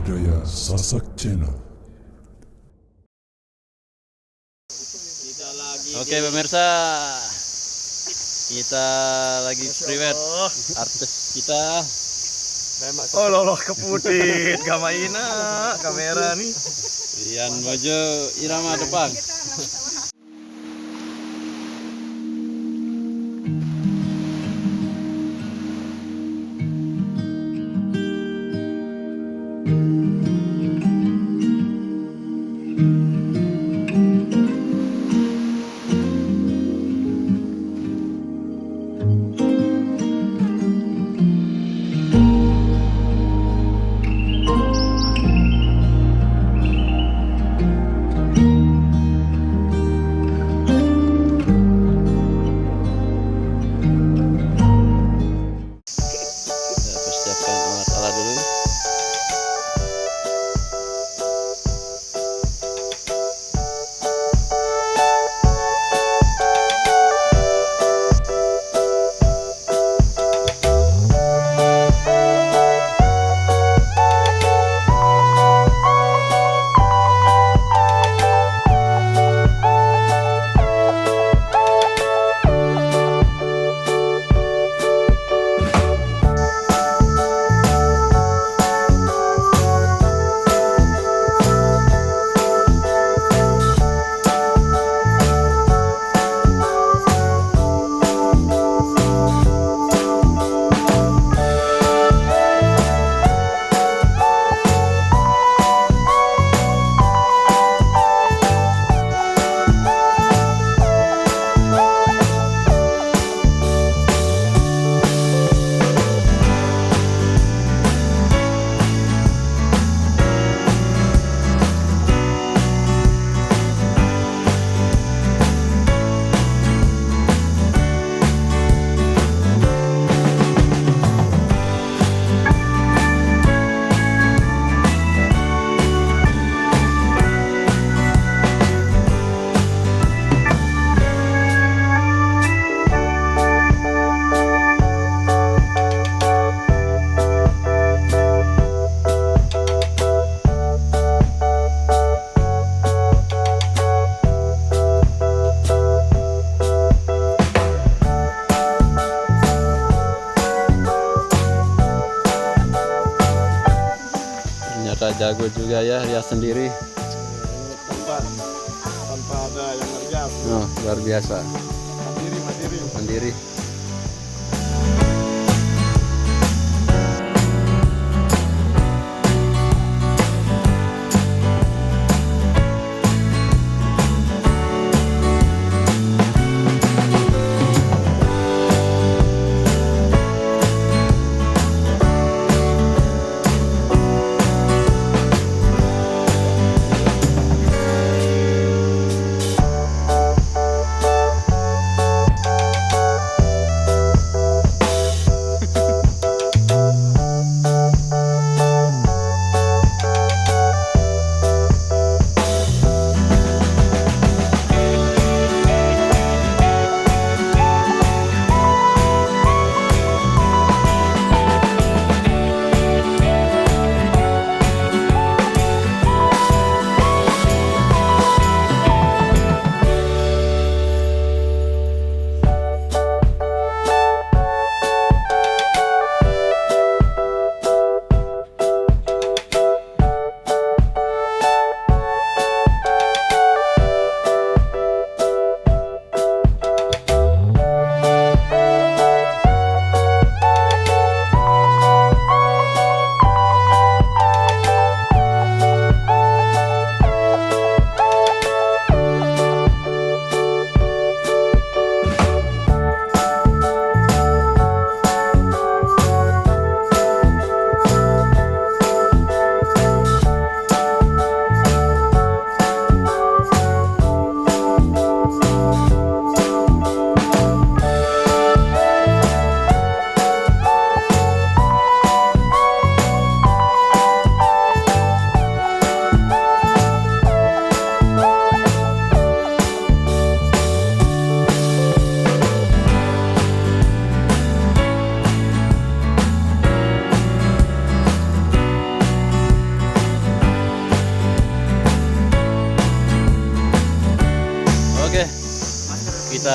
Budaya Sasak Channel. Oke pemirsa, kita lagi priwet artis kita. Oh loh kepudit, gak maina kamera nih. Ian Mojo irama depan. Persiapkan alat-alat dulu. Ternyata jago juga ya, rias sendiri. Tanpa ada yang ngerias. Oh, luar biasa. Mandiri.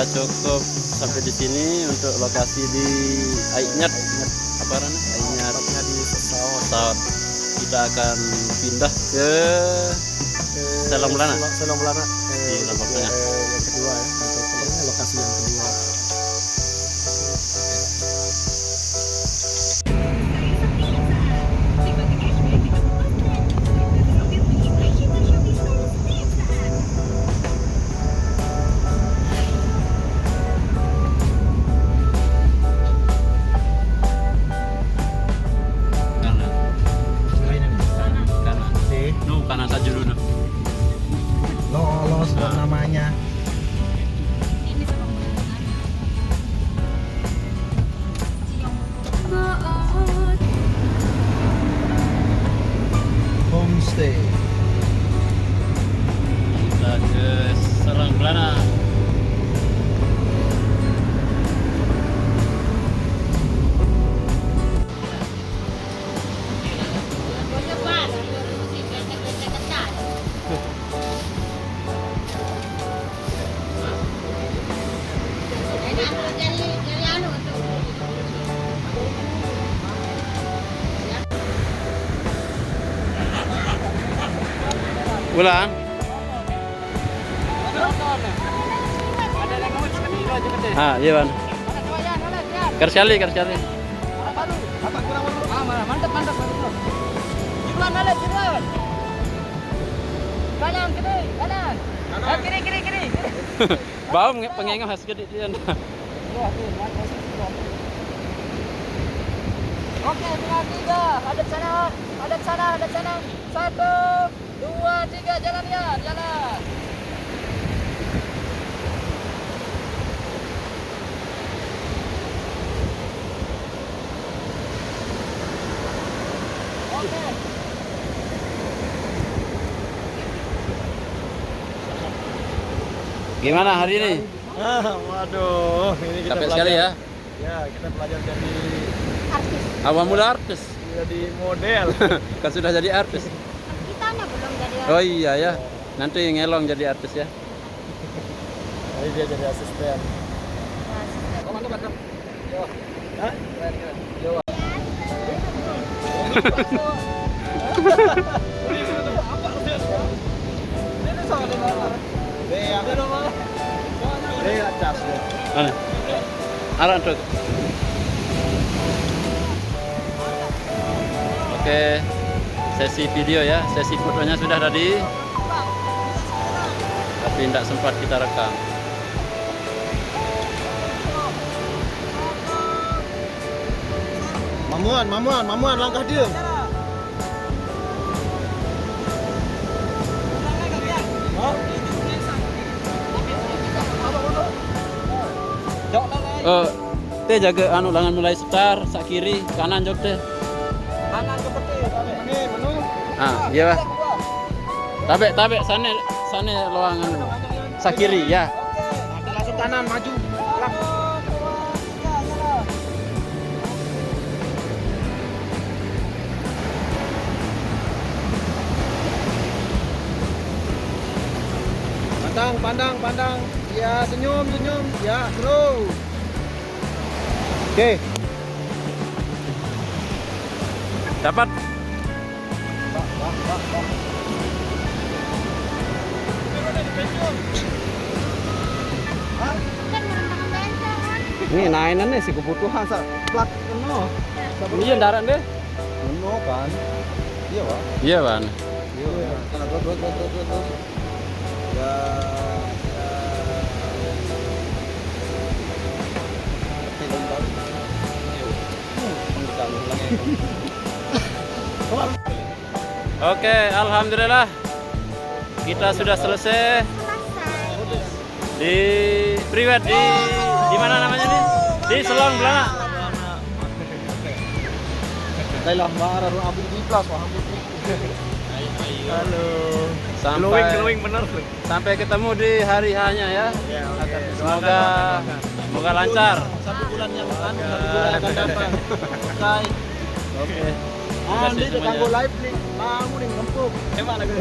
Kita cukup sampai di sini untuk lokasi di Ainyat, apa namanya? Ainyat di pesawat. Kita akan pindah ke Selang Belana. Selang Belana. Di Lombok Tengah. Yang kedua ya, untuk lokasi yang kedua. Kanan saja dulu. Lolos namanya. Homestay. Kita ke Selang Belana. Ulang. Ah, iya Ban. Kerjali. Mantap. Jualan. Kanan, kanan. Kiri. Bau pengengah khas gede dia. Oke, 3. Hadap sana. 1, 2, 3, jalan. Oke. Gimana hari ini? Waduh, ini kita Capek belajar. sekali ya. Ya, kita belajar jadi Awal mula artis. jadi model. Kan sudah jadi artis. Kita belum jadi. Oh iya ya. Nanti ngelong jadi artis ya. Jadi dia jadi asisten. Mantap. Hah? Mana? Aran truk. Oke, sesi video ya, sesi fotonya sudah tadi, tapi tidak sempat kita rekam. Mamuan langkah dia. Oh, teh jaga anu langan mulai setar, sak kiri, kanan jok teh. Kanan ke peti, ini menu. Ah, iya Pak. Tabe sane loangan sak kiri ya. Oke, langsung kanan maju. Pandang. Ya, senyum. Ya, terus. Oke. Dapat. Ini nainan nih sih kebutuhan sa plat keno. Iya darat deh. Keno kan. Iya, Pak. Iya, Ban. Iya. Terus. Ya. Oke, alhamdulillah kita sudah selesai di priwet di mana namanya nih? Di Selang Belana. Dailah marah Abu di plus Halo. Sampai Glowing bener. sampai ketemu di hari hanya ya. Semoga lancar. 1 bulan yang akan datang. Oke. Andi semuanya. kanggo live nih. Kamu nih ngempuk. Hebat lagi.